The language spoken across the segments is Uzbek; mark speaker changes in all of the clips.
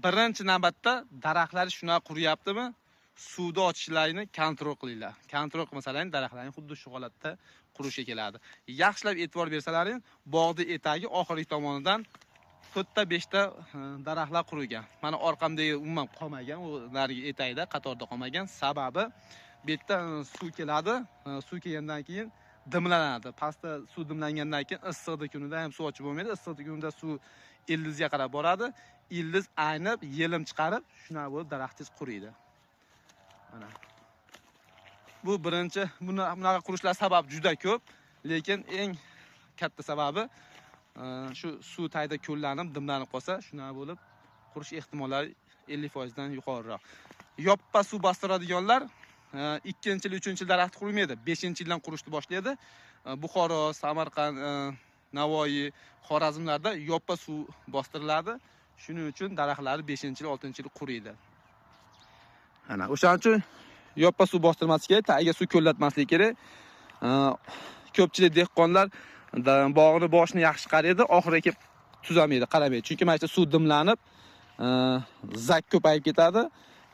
Speaker 1: birinchi navbatda daraxtlar shunaqa quriyaptimi? Suvni ochishlarini kontrol qilinglar. Kontrol qilmasalaring daraxtlarning xuddi shu holatda qurishga keladi. Yaxshilab e'tibor bersalaring, bog'ni etagi oxirgi tomonidan 4-5 ta daraxtlar qurigan. Mana orqamdagi umuman qolmagan, u narigi etagida qatorda qolmagan. Sababi bu yerda suv keladi. Suv kelgandan keyin dimlanadi. Pastda suv dimlangandan keyin issiqda kunida ham suv ochib bo'lmaydi. Issiqda kunida suv ildizga qarab boradi. Ildiz aynib, yelim chiqarib, shunaqa bo'lib daraxtingiz quriydi. Mana. Bu birinchi, bunaqa qurishlar sababi juda ko'p, lekin eng katta sababi shu suv tagida ko'llanib, dimlanib qolsa, shunaqa bo'lib qurish ehtimollari 50% dan yuqoriroq. Yoppa suv bostiradiganlar 2-yil, 3-yil daraxt qurmaydi, 5-yildan qurishni boshlaydi. Buxoro, Samarqand, Navoiy, Xorazmlarda yoppa suv bostiriladi. Shuning uchun daraxtlari 5-yil, 6-yil quriydi. Ana, o'shaning uchun yoppa suv bostirmaslik kerak, tagiga suv ko'llatmaslik kerak. Ko'pchilik dehqonlar bog'ni boshini yaxshi qaraydi, oxiriga kelib tuzamaydi, qaramaydi. Chunki mana shu suv dimlanib, zak ko'payib ketadi,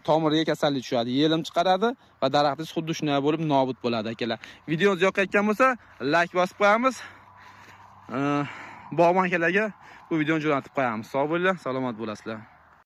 Speaker 1: tomiriga kasallik tushadi, yelim chiqaradi va daraxtingiz xuddi shunday bo'lib nobud bo'ladi akalar. Videomiz yoqqan bo'lsa, like bosib qo'yamiz. Bog'bon akalarga bu videoni jo'natib qo'yamiz. Sog' bo'linglar, salomat bo'lasizlar.